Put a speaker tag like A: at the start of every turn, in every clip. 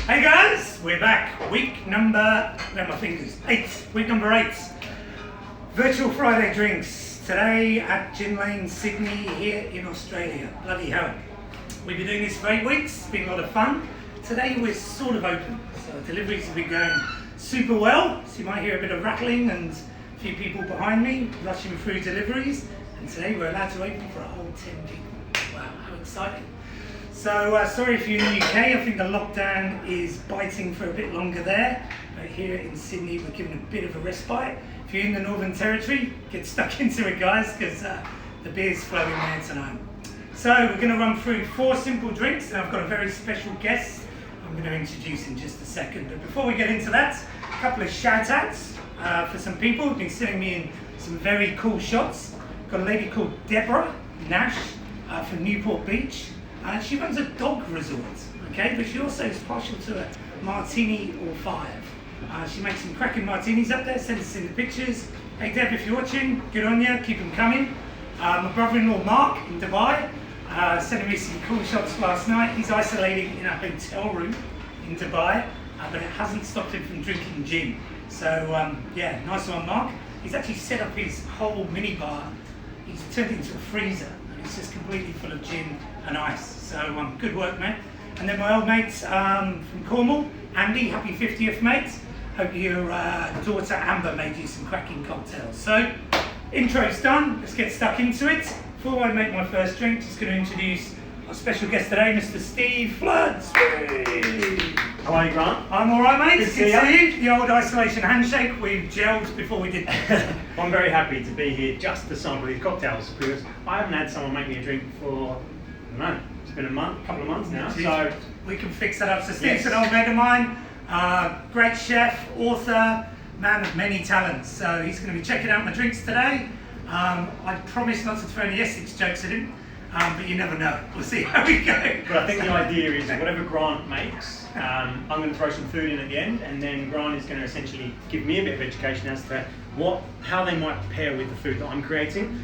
A: Hey guys, we're back. Week number, where are my fingers? 8. Week number 8. Virtual Friday drinks. Today at Gin Lane, Sydney, here in Australia. Bloody hell. We've been doing this for 8 weeks. It's been a lot of fun. Today we're sort of open. So deliveries have been going super well. So you might hear a bit of rattling and a few people behind me rushing through deliveries. And today we're allowed to open for a whole 10 people. Wow, how exciting. So sorry if you're in the UK, I think the lockdown is biting for a bit longer there. But here in Sydney, we're given a bit of a respite. If you're in the Northern Territory, get stuck into it, guys, because the beer's flowing there tonight. So we're going to run through 4 simple drinks, and I've got a very special guest I'm going to introduce in just a second. But before we get into that, a couple of shout-outs for some people who've been sending me in some very cool shots. Got a lady called Deborah Nash from Newport Beach. She runs a dog resort, okay, but she also is partial to a martini or 5. She makes some cracking martinis up there, send us in the pictures. Hey Deb, if you're watching, good on you, keep them coming. My brother-in-law Mark in Dubai sent me some cool shots last night. He's isolating in a hotel room in Dubai, but it hasn't stopped him from drinking gin. So yeah, nice one Mark. He's actually set up his whole minibar. He's turned it into a freezer. It's just completely full of gin and ice. So good work, mate. And then my old mate from Cornwall, Andy, happy 50th, mate. Hope your daughter Amber made you some cracking cocktails. So, intro's done. Let's get stuck into it. Before I make my first drink, just going to introduce our special guest today, Mr. Steve Floods.
B: How are you, Grant?
A: I'm all right, mate.
B: Good to see you.
A: The old isolation handshake. We've gelled before we did.
B: I'm very happy to be here just to sample these cocktails because I haven't had someone make me a drink for, I don't know, it's been a couple of months now. So
A: we can fix that up. So Steve's an old mate of mine, great chef, author, man of many talents. So he's going to be checking out my drinks today. I promise not to throw any Essex jokes at him. But you never know. We'll see how we go.
B: But I think the idea is whatever Grant makes, I'm going to throw some food in at the end, and then Grant is going to essentially give me a bit of education as to how they might pair with the food that I'm creating.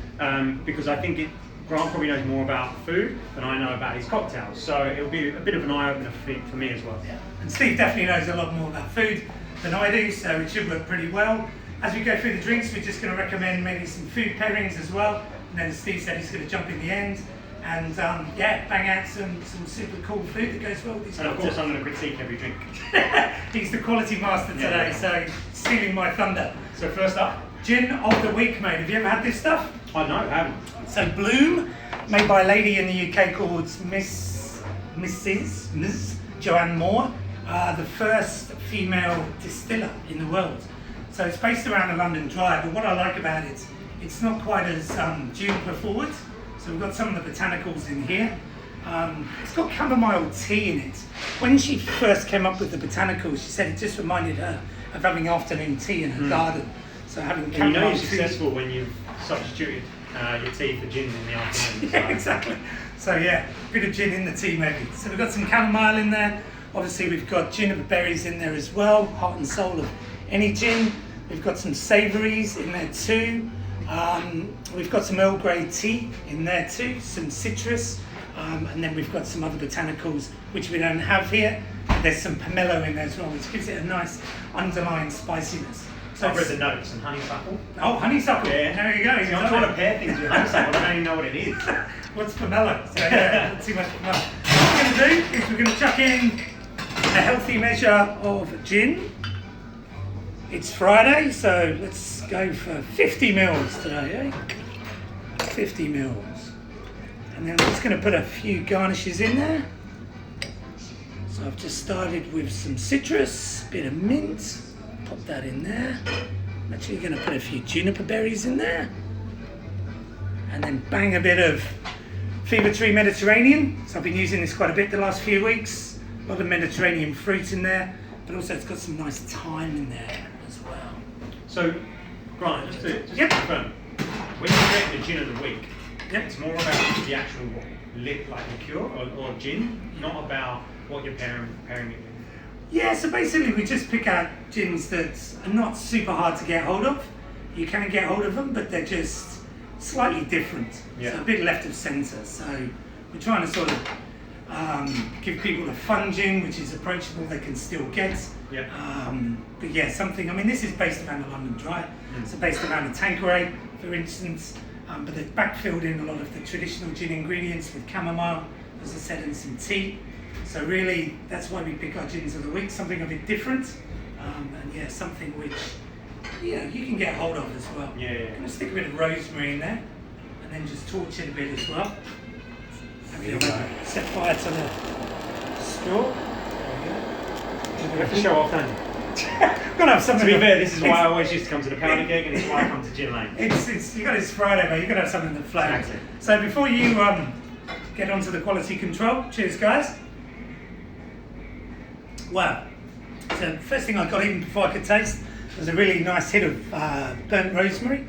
B: Because I think Grant probably knows more about food than I know about his cocktails. So it'll be a bit of an eye-opener for me as well.
A: Yeah. And Steve definitely knows a lot more about food than I do, so it should work pretty well. As we go through the drinks, we're just going to recommend maybe some food pairings as well. And then as Steve said, he's going to jump in the end. And yeah, bang out some super cool food that goes well with these.
B: And of course I'm going to critique every drink.
A: He's the quality master today, so stealing my thunder.
B: So first up,
A: gin of the week, mate. Have you ever had this stuff?
B: I know, I haven't.
A: So Bloom, made by a lady in the UK called Miss Joanne Moore, the first female distiller in the world. So it's based around the London Dry, but what I like about it, it's not quite as juniper forward. So we've got some of the botanicals in here. It's got chamomile tea in it. When she first came up with the botanicals, she said it just reminded her of having afternoon tea in her garden. So having chamomile
B: and you know you're
A: tea.
B: successful when you've substituted your tea for gin in the afternoon.
A: Yeah, exactly. So yeah, a bit of gin in the tea maybe. So we've got some chamomile in there. Obviously we've got juniper berries in there as well, heart and soul of any gin. We've got some savouries in there too. We've got some Earl Grey tea in there too, some citrus, and then we've got some other botanicals which we don't have here. There's some pomelo in there as well, which gives it a nice underlying spiciness. So
B: I've read the notes, some honeysuckle.
A: Oh, honeysuckle.
B: Yeah.
A: There you go.
B: See, I'm trying to pair things with honeysuckle, I don't even know what it is.
A: What's pomelo? So yeah, not too much pomelo. What we're going to do is we're going to chuck in a healthy measure of gin. It's Friday, so let's go for 50 mils today, eh? 50 mils. And then I'm just going to put a few garnishes in there. So I've just started with some citrus, a bit of mint, pop that in there. I'm actually going to put a few juniper berries in there. And then bang a bit of Fever Tree Mediterranean. So I've been using this quite a bit the last few weeks. A lot of Mediterranean fruit in there, but also it's got some nice thyme in there as well.
B: So, Grant, just to
A: Yep.
B: confirm, when you create the gin of the week,
A: Yep.
B: it's more about the actual liqueur or gin, not about what you're pairing it with.
A: Yeah, so basically we just pick out gins that are not super hard to get hold of. You can get hold of them, but they're just slightly different.
B: Yeah.
A: So a bit left of centre. So we're trying to sort of Give people a fun gin, which is approachable, they can still get.
B: Yeah.
A: But yeah, something, I mean, this is based around the London Dry, so based around the Tanqueray, for instance, but they've backfilled in a lot of the traditional gin ingredients with chamomile, as I said, and some tea. So really, that's why we pick our gins of the week, something a bit different, and yeah, something which, you know, you can get hold of as well.
B: Yeah, yeah.
A: I'm going to stick a bit of rosemary in there, and then just torch it a bit as well. Set fire to the straw.
B: You have to show off, don't you?
A: I'm gonna have something.
B: To be fair, this is why I always used to come to the Powder Keg, and it's why I come to Gin Lane.
A: It's you got this Friday, mate. You got to have something that flags.
B: Exactly.
A: So before you get onto the quality control, cheers, guys. Wow. So first thing I got even before I could taste was a really nice hit of burnt rosemary,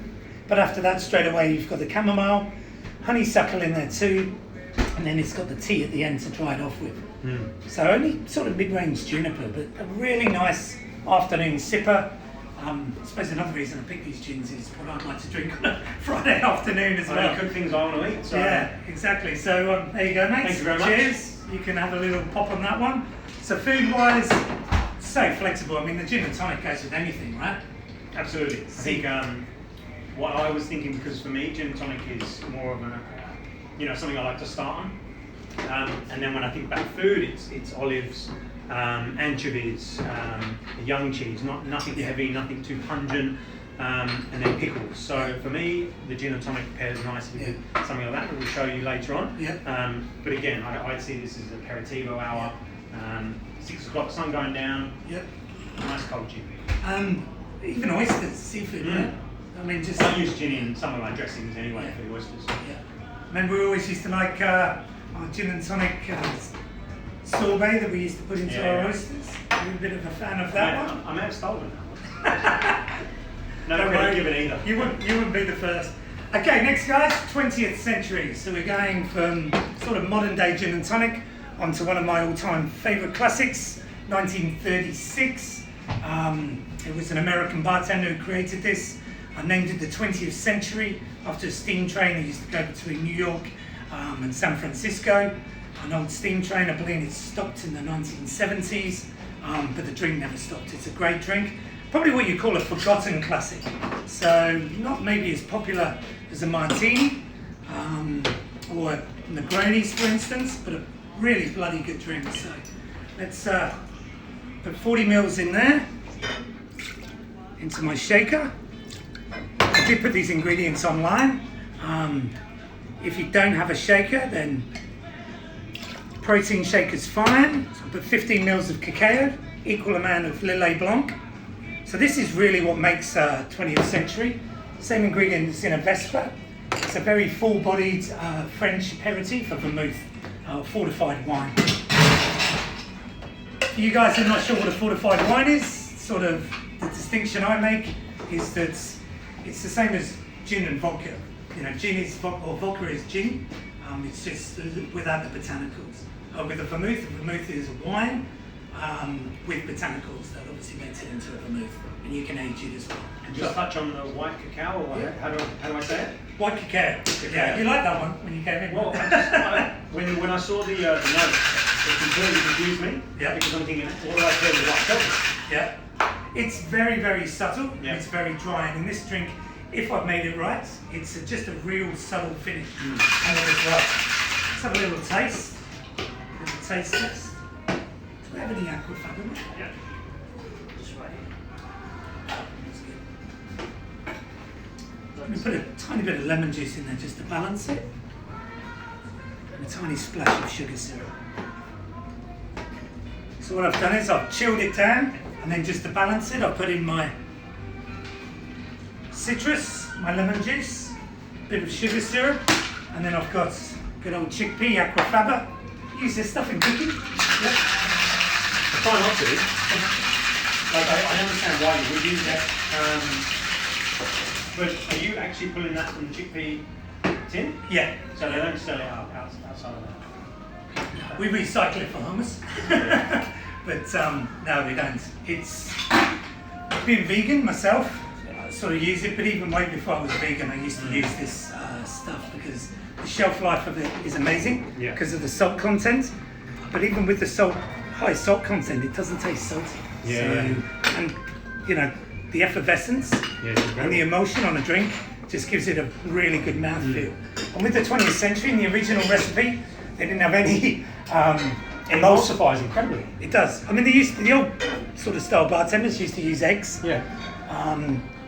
A: but after that, straight away you've got the chamomile, honeysuckle in there too, and then it's got the tea at the end to dry it off with. So only sort of mid-range juniper, but a really nice afternoon sipper. I suppose another reason I pick these gins is what I'd like to drink on a Friday afternoon as well.
B: I cook things I want to eat. So.
A: Yeah, exactly. So there you go, mate.
B: Thank you very much.
A: Cheers. You can have a little pop on that one. So food-wise, so flexible. I mean, the gin and tonic goes with anything, right?
B: Absolutely. I think what I was thinking, because for me, gin and tonic is more of a, something I like to start on. And then when I think about food, it's olives, anchovies, young cheese, nothing heavy, nothing too pungent, and then pickles. So for me, the gin and tonic pairs nicely with something like that we'll show you later on.
A: Yeah.
B: But again, I'd see this as an aperitivo hour, 6 o'clock, sun going down,
A: Yep.
B: nice cold gin.
A: Even oysters, seafood, right? I mean, just...
B: I use gin in some of my dressings anyway for the oysters.
A: Yeah. Remember we always used to like our gin and tonic sorbet that we used to put into our oysters? Are you a bit of a fan of that one?
B: I may have stolen that one. No, don't really give it either.
A: You wouldn't be the first. Okay, next guys, 20th century. So we're going from sort of modern day gin and tonic onto one of my all-time favourite classics, 1936. It was an American bartender who created this. I named it the 20th century after a steam train that used to go between New York and San Francisco. An old steam train, I believe it stopped in the 1970s, but the drink never stopped. It's a great drink. Probably what you call a forgotten classic. So not maybe as popular as a martini or Negronis, for instance, but a really bloody good drink. So let's put 40 mils in there into my shaker. I did put these ingredients online. If you don't have a shaker, then protein shaker's fine. So I put 15 mils of cacao, equal amount of Lillet Blanc. So this is really what makes 20th century. Same ingredients in a Vespa. It's a very full-bodied French aperitif of vermouth, fortified wine. For you guys who are not sure what a fortified wine is, sort of the distinction I make is that it's the same as gin and vodka. Gin is vodka, or vodka is gin. It's just without the botanicals. With a vermouth is a wine with botanicals that obviously makes it into a vermouth, and you can age it as well.
B: And just touch on the white cacao, or how do I say it?
A: White cacao. Yeah, you like that one when you came in.
B: Well, when I saw the notes, it completely confused me.
A: Yeah.
B: Because I'm thinking, what do I pair with white pepper?
A: Yeah. It's very, very subtle.
B: Yeah.
A: It's very dry, and in this drink, if I've made it right, it's just a real subtle finish. And then it's right. Let's have a little taste. A little taste test. Do we have any aquafaba?
B: Yeah.
A: Just right here. That's good. Let me put a tiny bit of lemon juice in there just to balance it. And a tiny splash of sugar syrup. So what I've done is I've chilled it down, and then just to balance it, I've put in my citrus, my lemon juice, a bit of sugar syrup, and then I've got good old chickpea aquafaba. Use this stuff in cooking. Yep.
B: I try not to. Like, I understand why you would use that. But are you actually pulling that from the chickpea tin?
A: Yeah.
B: So they don't sell it outside of that?
A: We recycle it for hummus. But no, we don't. It's being vegan myself. I sort of use it, but even way before I was vegan, I used to use this stuff because the shelf life of it is amazing because of the salt content. but even with the high salt content, it doesn't taste salty.
B: Yeah.
A: And you know, the effervescence and the emotion on a drink just gives it a really good mouthfeel. And with the 20th century, in the original recipe, they didn't have any
B: Emulsifies incredibly.
A: It does. I mean, the old sort of style bartenders used to use eggs.
B: Yeah.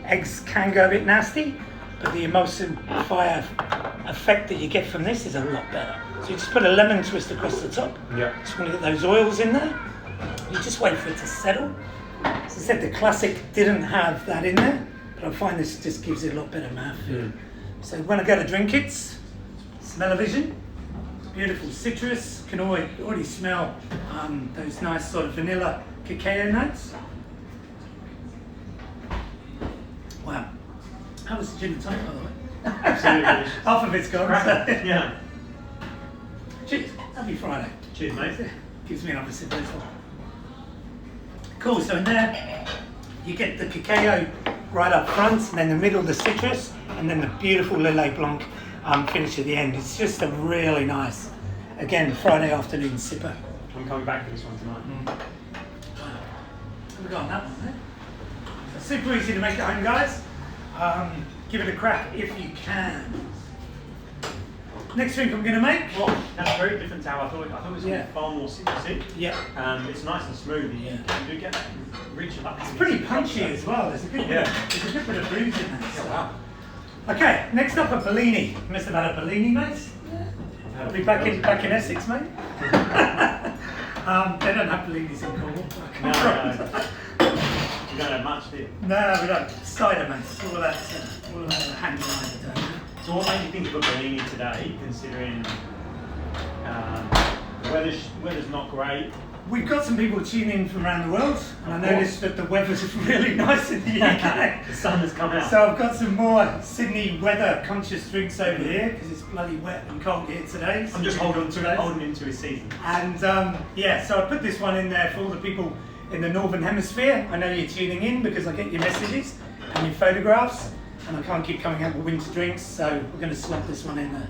A: Eggs can go a bit nasty, but the emulsifier effect that you get from this is a lot better. So you just put a lemon twist across the top.
B: Yeah.
A: Just want to get those oils in there. You just wait for it to settle. As I said, the classic didn't have that in there, but I find this just gives it a lot better mouthfeel. So when I go to drink it, smell-o-vision, beautiful citrus, can already smell those nice sort of vanilla cacao notes. Wow. How was the gin and tonic, by the way?
B: Absolutely.
A: Half of it's gone. So.
B: Yeah.
A: Cheers. Happy Friday.
B: Cheers, mate.
A: Gives me another sip as well. Cool, so in there, you get the cacao right up front, and then the middle, the citrus, and then the beautiful Lillet Blanc finish at the end. It's just a really nice, again, Friday afternoon sipper.
B: I'm coming back for this one tonight.
A: We've got that one there. So super easy to make at home, guys. Give it a crack if you can. Next drink I'm going to make.
B: Well, that's very different to how I thought. I thought it was going to be far more citrusy.
A: Yeah.
B: It's nice and smooth.
A: Yeah.
B: You do get that reach up.
A: It's pretty punchy as well. There's a good bit of booze in there.
B: Yeah,
A: So.
B: wow.
A: Okay, next up a Bellini. You must have had a Bellini, mate. I'll be back in Essex, mate. They don't have Bellinis in Cornwall.
B: No. You don't have much, do you?
A: No, we don't. Cider, mate. All of that hand cider.
B: So what made you think of a Bellini today, considering the weather's not great?
A: We've got some people tuning in from around the world, and I noticed that the weather's really nice in the UK.
B: The sun has come out.
A: So I've got some more Sydney weather-conscious drinks over here, because it's bloody wet and cold here today.
B: I'm just holding him to his season.
A: And so I put this one in there for all the people in the Northern Hemisphere. I know you're tuning in because I get your messages and your photographs, and I can't keep coming out with winter drinks, so we're going to slot this one in there.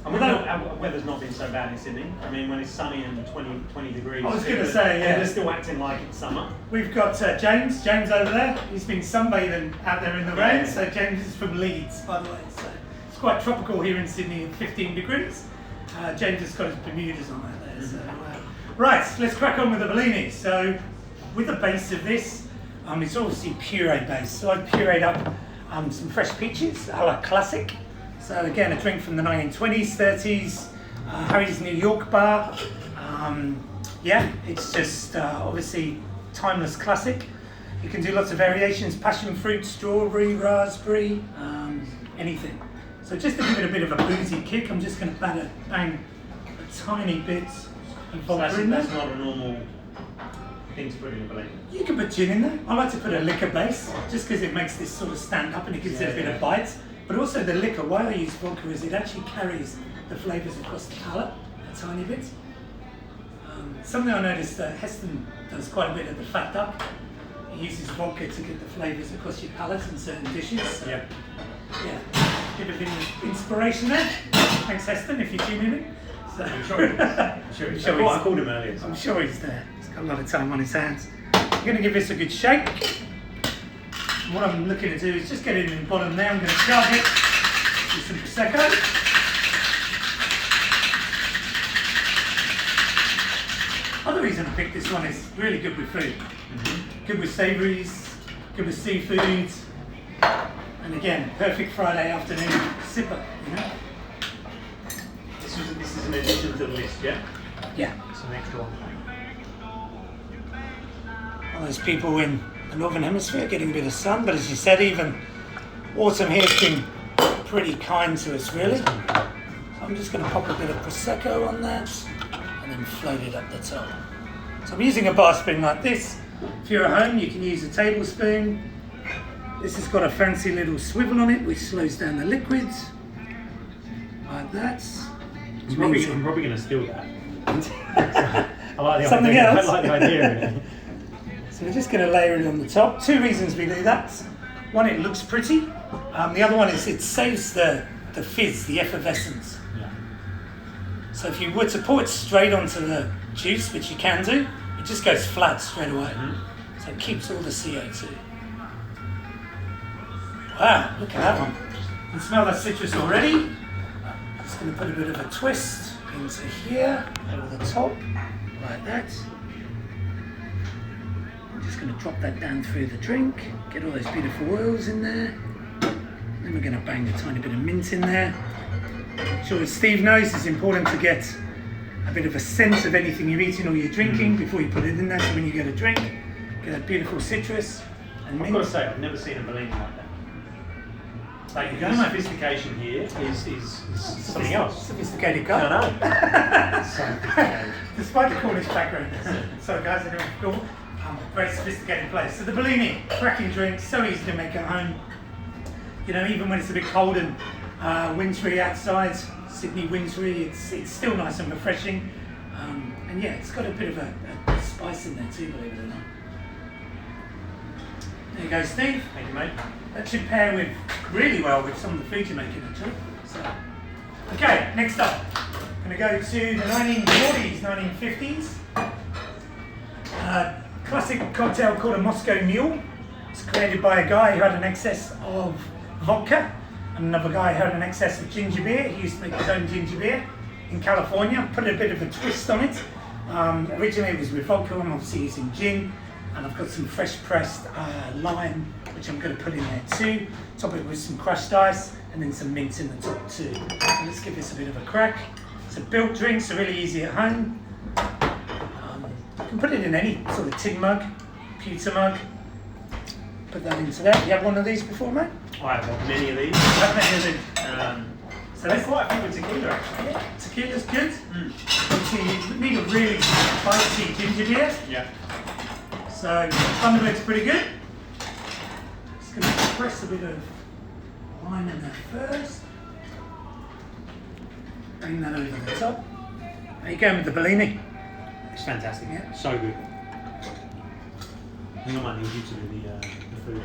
B: Our weather's not been so bad in Sydney. I mean, when it's sunny and 20 degrees.
A: I was going to say, yeah.
B: They're still acting like it's summer.
A: We've got James over there. He's been sunbathing out there in the rain. So James is from Leeds, by the way. So it's quite tropical here in Sydney at 15 degrees. James has got his Bermudas on out there. So, right, let's crack on with the Bellini. So with the base of this, it's obviously puree based. So I pureed up some fresh peaches, a la classic. So again, a drink from the 1920s, 30s, Harry's New York bar. It's just obviously timeless classic. You can do lots of variations: passion fruit, strawberry, raspberry, anything. So just to give it a bit of a boozy kick, I'm just going to bang a tiny bit of vodka in there.
B: That's not a normal thing to put in a Bellini.
A: You can put gin in there. I like to put a liquor base, just because it makes this sort of stand up and it gives it a bit of bite. But also the liquor, why I use vodka is it actually carries the flavours across the palate a tiny bit. Something I noticed that Heston does quite a bit of the fat duck. He uses vodka to get the flavours across your palate in certain dishes. So, give a bit of inspiration there. Thanks Heston, if you're tuning in. So,
B: I'm sure he's there. I called him earlier.
A: I'm sure he's there. He's got a lot of time on his hands. I'm going to give this a good shake. What I'm looking to do is just get it in the bottom there. I'm going to charge it with some Prosecco. Other reason I picked this one is really good with food. Good with savouries, good with seafood, and again, perfect Friday afternoon sipper, you know?
B: This is an addition to the list, yeah?
A: Yeah.
B: It's an extra one.
A: All those people in the Northern Hemisphere getting a bit of sun, but as you said, even autumn here has been pretty kind to us, really. So I'm just going to pop a bit of Prosecco on that and then float it up the top. So I'm using a bar spoon like this. If you're at home, you can use a tablespoon. This has got a fancy little swivel on it, which slows down the liquids, like that.
B: I'm probably going to steal that. I like the
A: Something
B: idea.
A: else?
B: I like the idea of it.
A: So we're just going to layer it on the top. Two reasons we do that. One, it looks pretty. The other one is it saves the fizz, the effervescence.
B: Yeah.
A: So if you were to pour it straight onto the juice, which you can do, it just goes flat straight away. So it keeps all the CO2. Wow, look at that one. You can smell that citrus already. Just going to put a bit of a twist into here, over the top, like that. I'm just going to drop that down through the drink, get all those beautiful oils in there. Then we're going to bang a tiny bit of mint in there. Sure, as Steve knows, it's important to get a bit of a sense of anything you're eating or you're drinking before you put it in there. So when you get a drink, get that beautiful citrus and mint.
B: I've got to say, I've never seen a Bellini like that. Like, the sophistication here is something else.
A: Sophisticated guy.
B: I know. So sophisticated.
A: Despite the Cornish background. So guys, I don't cool. Very sophisticated place. So the Bellini, cracking drink, so easy to make at home. You know, even when it's a bit cold and wintry outside, Sydney wintry, it's still nice and refreshing. And yeah, it's got a bit of a spice in there too, believe it or not. There you go, Steve.
B: Thank you, mate.
A: That should pair with really well with some of the food you're making, actually. So, okay, next up, I'm going to go to the 1940s, 1950s. Classic cocktail called a Moscow Mule. It's created by a guy who had an excess of vodka, and another guy who had an excess of ginger beer. He used to make his own ginger beer in California, put a bit of a twist on it. Originally it was with vodka, I'm obviously using gin, and I've got some fresh pressed lime, which I'm going to put in there too. Top it with some crushed ice, and then some mint in the top too. So let's give this a bit of a crack. It's a built drink, so really easy at home. You can put it in any sort of tin mug, pewter mug. Put that into there. You have one of these before, mate?
B: I have got many of these.
A: How many of these?
B: So there's quite a few with tequila, actually.
A: Yeah, tequila's good. Obviously, you need a really spicy ginger beer.
B: Yeah.
A: So, Thunderbird's pretty good. Just going to press a bit of lime in there first. Bring that over the top. There you go with the Bellini.
B: It's fantastic.
A: Yeah.
B: So good. I think I might need you to do the food.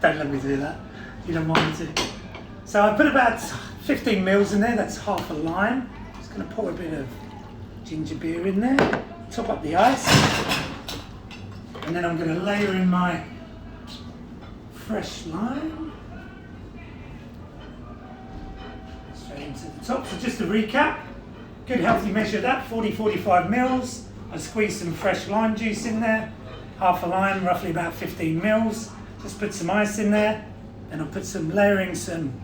A: Don't let me do that. You don't want me to. So I put about 15 mils in there. That's half a lime. Just going to pour a bit of ginger beer in there. Top up the ice. And then I'm going to layer in my fresh lime. Straight into the top. So just to recap, good healthy measure of that, 40-45 mils. I squeezed some fresh lime juice in there. Half a lime, roughly about 15 mils. Just put some ice in there. Then I'll put some layering, some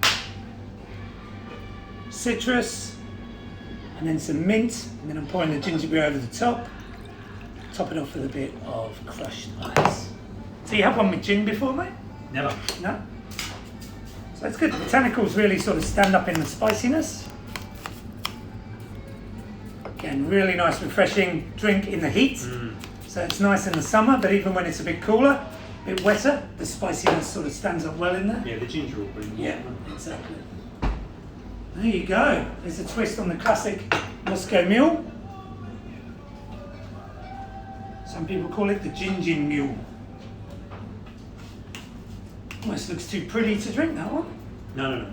A: citrus, and then some mint. And then I'm pouring the ginger beer over the top. Top it off with a bit of crushed ice. So you had one with gin before, mate?
B: Never.
A: No? So it's good. The botanicals really sort of stand up in the spiciness. Again, really nice, refreshing drink in the heat. So it's nice in the summer, but even when it's a bit cooler, a bit wetter, the spiciness sort of stands up well in there.
B: Yeah, the ginger will bring
A: Yeah, exactly. There you go. There's a twist on the classic Moscow Mule. Some people call it the Gin Mule. Almost looks too pretty to drink, that one.
B: No.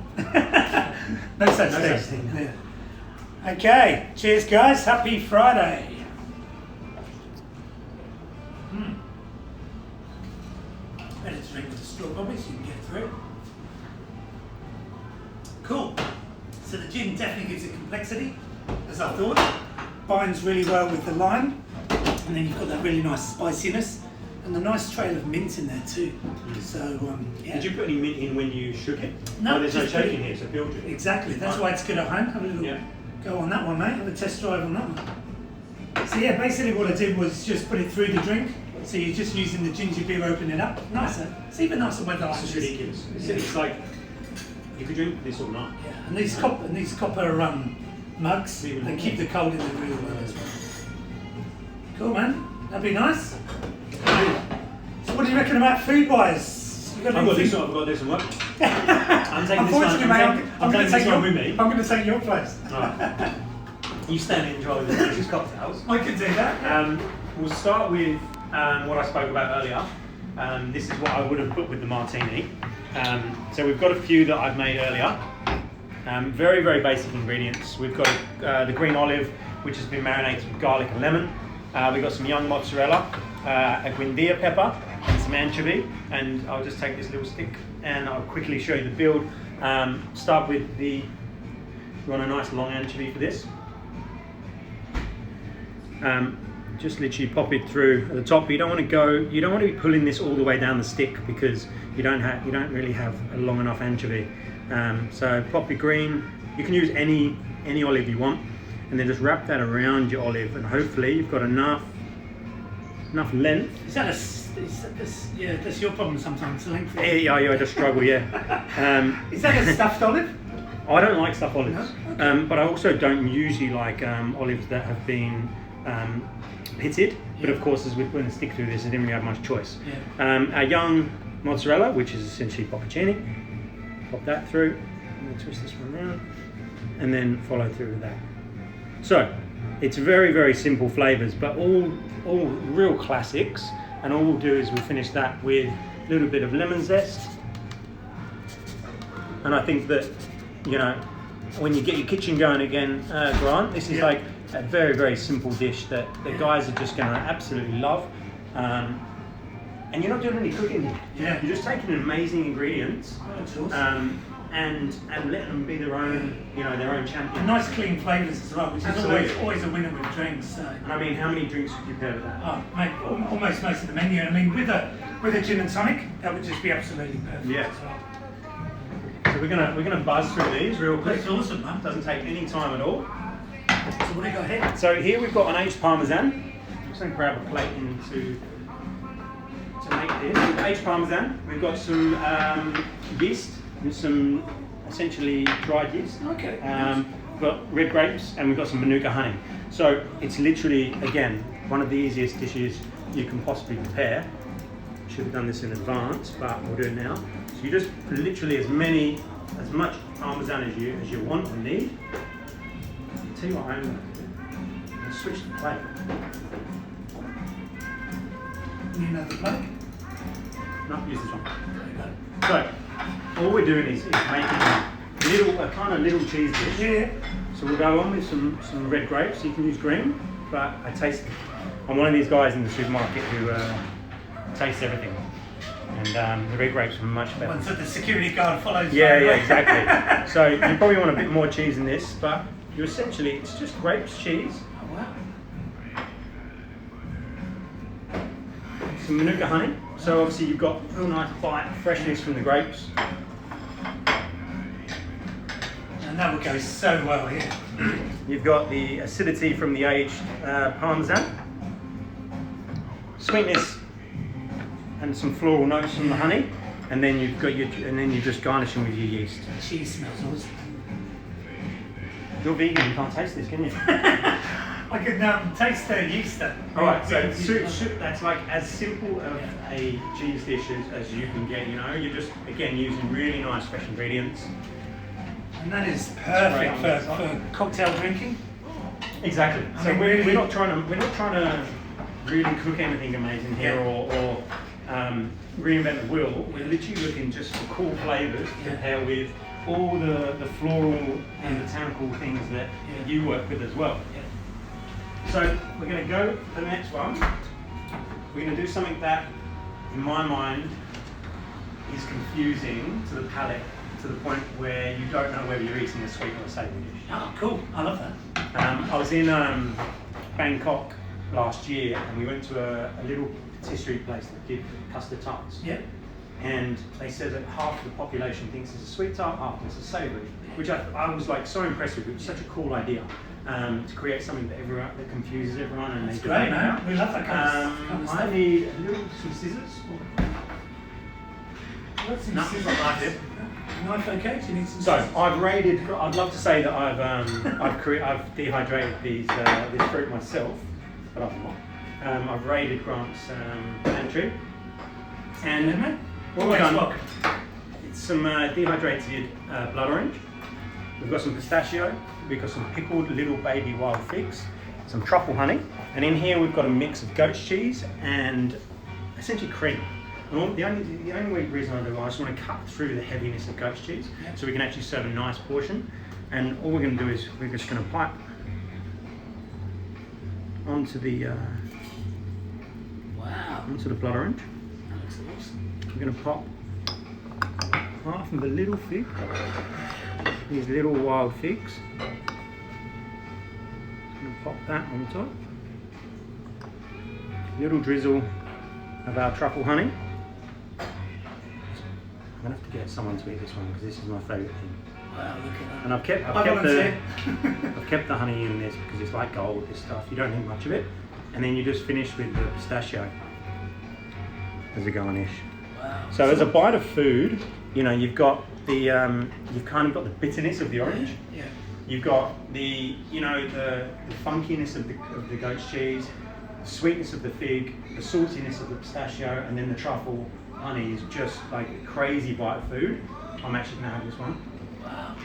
A: No such thing. Yeah. Okay, cheers guys. Happy Friday. Better to drink with the straw, Bobby, so you can get through. Cool. So the gin definitely gives it complexity, as I thought. Binds really well with the lime, and then you've got that really nice spiciness, and the nice trail of mint in there too. So yeah.
B: Did you put any mint in when you shook it?
A: No,
B: there's no
A: just put
B: shaking
A: it-
B: here, it's a build drink.
A: Exactly. That's why it's good at home. Have a little go on that one, mate. Have a test drive on that one. So yeah, basically what I did was just put it through the drink. So you're just using the ginger beer, open it up. Nicer. It's even nicer weather like
B: It's
A: this.
B: ridiculous.
A: Yeah.
B: It's like you could drink this all night.
A: Yeah, and these copper mugs,
B: Even
A: they
B: more.
A: keep the cold in there really well as well. Cool, man. That'd be nice. So what do you reckon about food-wise? You
B: I've got
A: anything?
B: this one, I've got to do some work. I'm taking this one.
A: Unfortunately, mate,
B: I'm taking this one with me.
A: I'm going to take your place.
B: Right. You stand and enjoy the delicious cocktails.
A: I can do that.
B: We'll start with what I spoke about earlier. This is what I would have put with the martini. So we've got a few that I've made earlier. Very, very basic ingredients. We've got the green olive, which has been marinated with garlic and lemon. We've got some young mozzarella, a guindilla pepper, and some anchovy. And I'll just take this little stick and I'll quickly show you the build. Start with we want a nice long anchovy for this. Just literally pop it through at the top. You don't want to be pulling this all the way down the stick because you don't really have a long enough anchovy. So pop your green. You can use any olive you want, and then just wrap that around your olive, and hopefully you've got enough length.
A: Yeah, that's your problem sometimes, the length.
B: Yeah, I just struggle. Yeah.
A: Is that a stuffed olive?
B: I don't like stuffed olives,
A: No? Okay.
B: but I also don't usually like olives that have been pitted. But of course, as we're going to stick through this, I didn't really have much choice.
A: Yeah.
B: Our young mozzarella, which is essentially bocconcini, pop that through, and then twist this one around, and then follow through with that. So it's very, very simple flavors, but all real classics. And all we'll do is we'll finish that with a little bit of lemon zest. And I think that, you know, when you get your kitchen going again, Grant, this is like a very, very simple dish that the guys are just going to absolutely love. And you're not doing any cooking here.
A: Yeah.
B: You're just taking amazing ingredients
A: That's awesome.
B: and letting them be their own, you know, their own champion.
A: And nice clean flavours as well, which is
B: Absolutely.
A: always a winner with drinks. So.
B: And I mean, how many drinks would you pair with that?
A: Oh, mate, almost most of the menu. And I mean, with a gin and tonic, that would just be absolutely perfect.
B: Yeah.
A: as well.
B: So we're gonna buzz through these real quick.
A: That's awesome, man.
B: Doesn't take any time at all.
A: So what do you got here?
B: So here we've got an aged parmesan. I'm just going to grab a plate to make this. Aged parmesan. We've got some yeast and some essentially dried yeast.
A: Okay.
B: We've got red grapes and we've got some Manuka honey. So it's literally, again, one of the easiest dishes you can possibly prepare. Should have done this in advance, but we'll do it now. So you just literally as much parmesan as you want or need. I'll tell you what I'm going to do. I'm going to switch the plate.
A: Need another plate?
B: No, use this one.
A: There you go.
B: So all we're doing is making a kind of little cheese dish.
A: Yeah.
B: So we'll go on with some red grapes. You can use green, but I'm one of these guys in the supermarket who tastes everything. And the red grapes are much better.
A: Once the security guard follows.
B: Yeah, exactly. So you probably want a bit more cheese in this, but it's just grapes, cheese,
A: Oh, wow.
B: some Manuka honey. So obviously you've got real nice bite, freshness from the grapes.
A: And that would go so well here.
B: You've got the acidity from the aged parmesan, sweetness, and some floral notes from the honey, and then you're just garnishing with your yeast.
A: The cheese smells awesome.
B: You're vegan, you can't taste this, can you?
A: I could taste the yeast though.
B: All right, so soup, that's like as simple of a cheese dish as you can get. You know, you're just again using really nice fresh ingredients.
A: And that is perfect for cocktail drinking.
B: Exactly.
A: I
B: So
A: mean,
B: we're not trying to really cook anything amazing here or reinvent the wheel. We're literally looking just for cool flavors to pair with all the floral and botanical things that you work with as well. So we're going to go for the next one. We're going to do something that, in my mind, is confusing to the palate to the point where you don't know whether you're eating a sweet or a savoury dish.
A: Oh, cool. I love that.
B: I was in Bangkok last year and we went to a little patisserie place that did custard tarts.
A: Yeah.
B: And they said that half of the population thinks it's a sweet tart, half thinks it's a savoury, which I was like so impressed with. It was such a cool idea to create something that confuses everyone and
A: That's
B: they
A: great,
B: debate
A: man.
B: about.
A: We love that kind of stuff.
B: I need some scissors.
A: Got some
B: Nothing
A: scissors.
B: like it.
A: Knife okay? Do you need some
B: So
A: scissors?
B: I'd love to say that I've dehydrated this fruit myself, but I've not. I've raided Grant's pantry, and
A: Lemon?
B: what we've
A: Always
B: done,
A: welcome.
B: it's some dehydrated blood orange. We've got some pistachio. We've got some pickled little baby wild figs, some truffle honey, and in here we've got a mix of goat's cheese and essentially cream. The only reason I do, I just want to cut through the heaviness of goat's cheese,
A: Yep.
B: so we can actually serve a nice portion. And all we're going to do is we're just going to pipe onto the
A: Wow.
B: blood orange.
A: That looks awesome.
B: We're going to pop half of a little fig, these little wild figs. Going to pop that on top. Little drizzle of our truffle honey. I'm going to have to get someone to eat this one because this is my favourite thing.
A: Wow, look at that.
B: And I've kept the honey in this because it's like gold, this stuff. You don't need much of it. And then you just finish with the pistachio as a garnish.
A: Wow.
B: So as a bite of food, you know, you've got the you've kind of got the bitterness of the orange.
A: Yeah.
B: You've got the, you know, the funkiness of the goat's cheese, the sweetness of the fig, the saltiness of the pistachio, and then the truffle honey is just like a crazy bite of food. I'm actually gonna have this one.
A: Wow.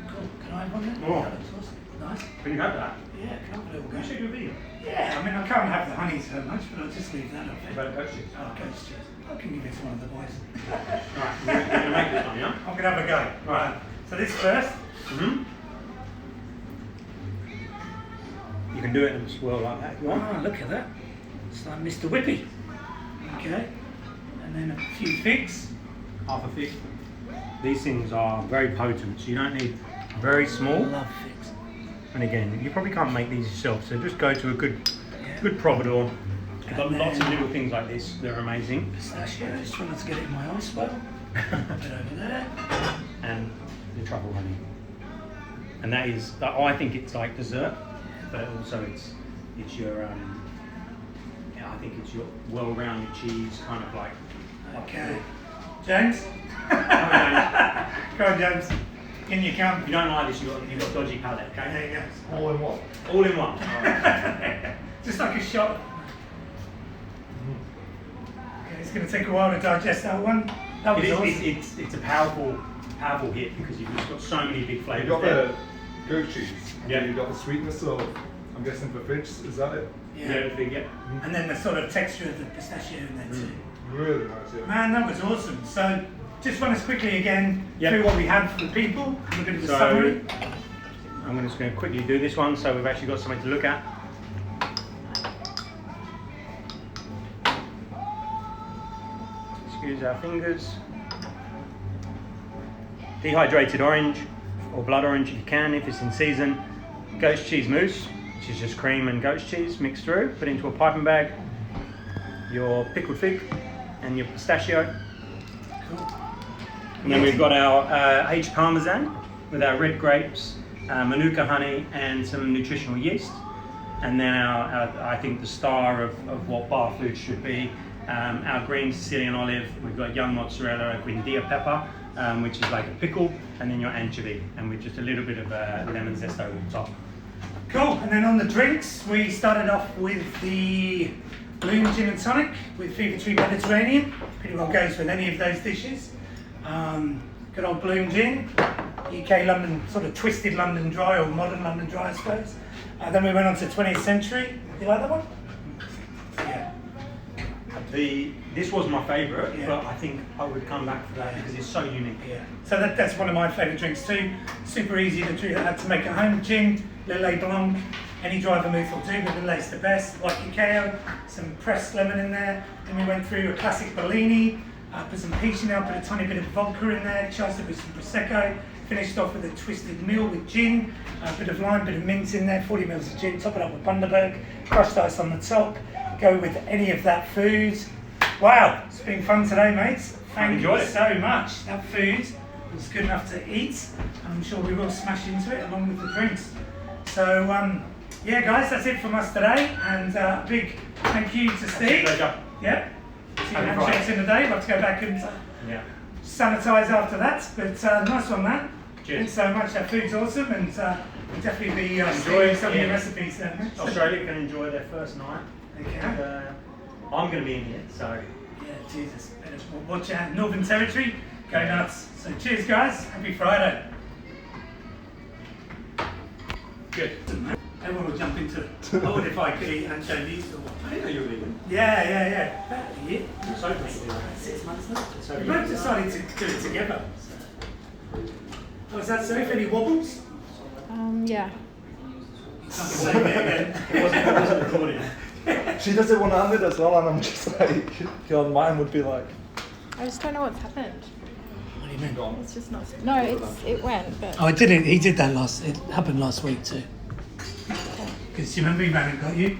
A: Cool. Can I have one then?
B: Oh.
A: That looks awesome. Nice.
B: Can you have that?
A: Yeah, can I have a little
B: Can I show
A: go?
B: you a video?
A: Yeah, I mean, I can't have the honey so much, but I'll just leave that up there.
B: About goat's cheese.
A: Oh, goat's cheese. I can give it to one of the boys.
B: Alright, we're gonna make this one, yeah?
A: I'm going to have a go. Right. So this first.
B: Mm-hmm. You can do it in a swirl like that if you want.
A: Oh, look at that. It's like Mr. Whippy. Okay. And then a few figs.
B: Half a fig. These things are very potent, so you don't need very small.
A: Love figs.
B: And again, you probably can't make these yourself, so just go to a good providor. You've got
A: And
B: lots of
A: then-
B: little things like this, they're amazing.
A: Pistachio. Just trying to get it in my ice well. A bit over there.
B: And the truffle honey. And that is, I think it's like dessert, but also it's your, I think it's your well-rounded cheese, kind of like.
A: Okay. James?
B: on,
A: Go on, James. In you come.
B: If you don't like this, you've got dodgy palate, okay?
A: There you go.
C: All in one.
B: All in one.
A: Just like a shot. Okay, it's going to take a while to digest that one. That was awesome.
B: It's a powerful hit because you've just got so many big
C: You
B: flavours
C: got
B: there.
C: the goat cheese.
B: Yeah.
C: You got the sweetness of, I'm guessing for figs, is that it?
B: Yeah, big, yeah.
A: And then the sort of texture of the pistachio in there too.
C: Really nice, yeah.
A: Man, that was awesome. So, just run us quickly again
B: Yep.
A: through what we had for the people. Have a bit of a
B: So-
A: summary.
B: I'm just going to quickly do this one so we've actually got something to look at. Excuse our fingers. Dehydrated orange, or blood orange if you can, if it's in season. Goat's cheese mousse, which is just cream and goat's cheese mixed through, put into a piping bag. Your pickled fig and your pistachio.
A: Cool.
B: And then we've got our aged parmesan with our red grapes, manuka honey, and some nutritional yeast. And then our I think the star of what bar food should be, our green Sicilian olive. We've got young mozzarella, guindia pepper, which is like a pickle, and then your anchovy, and with just a little bit of lemon zest over the top.
A: Cool. And then on the drinks, we started off with the Bloom Gin and Tonic with Fever Tree Mediterranean. Pretty well goes with any of those dishes. Good old Bloom Gin. UK London, sort of twisted London dry, or modern London dry, I suppose. Then we went on to 20th Century. You like that one? Yeah.
B: This was my favourite,
A: Yeah.
B: but I think I would come back for that because it's so unique.
A: Yeah. So that's one of my favourite drinks too. Super easy to make at home. Gin, Lillet Blanc, any dry vermouth will do, but Lillet's the best. White cacao, some pressed lemon in there. Then we went through a classic Bellini, put some peach in there, put a tiny bit of vodka in there, charged it with some Prosecco. Finished off with a twisted meal with gin, a bit of lime, bit of mint in there, 40 mils of gin, top it up with Bundaberg, crushed ice on the top. Go with any of that food. Wow, it's been fun today, mates. Thank you so much. That food was good enough to eat. I'm sure we will smash into it along with the drinks. So, yeah, guys, that's it from us today. And a big thank you to Steve.
B: Pleasure.
A: Yep. See you
B: Happy
A: handshakes
B: Friday.
A: in the day. We'll have to go back and
B: Yeah.
A: sanitise after that. But nice one, man.
B: Cheers.
A: Thanks so much. That food's awesome, and we'll definitely be
B: Enjoy
A: stealing some of your
B: it.
A: recipes then.
B: Australia can enjoy their first night.
A: Okay.
B: I'm going to be in here, so.
A: Yeah, Jesus. Better watch out. Northern Territory, go nuts. So cheers, guys. Happy Friday.
B: Good.
A: Everyone will jump into it. Oh, what if I could eat anchovies or what?
B: I didn't know you were leaving.
A: Yeah. About a year.
B: So pleased.
A: 6 months now.
B: So
A: We both decided to do it together. So. Oh, is that so? Any wobbles?
D: Yeah.
A: Can't say it again.
B: It wasn't recording.
E: She does it one-handed as well, and I'm just like, your mind would be like,
D: I just don't know what's happened.
A: What do you mean?
E: gone.
D: It's just not. No, it went, but.
A: Oh, it didn't. He did that it happened last week too. Because you remember he ran and got you?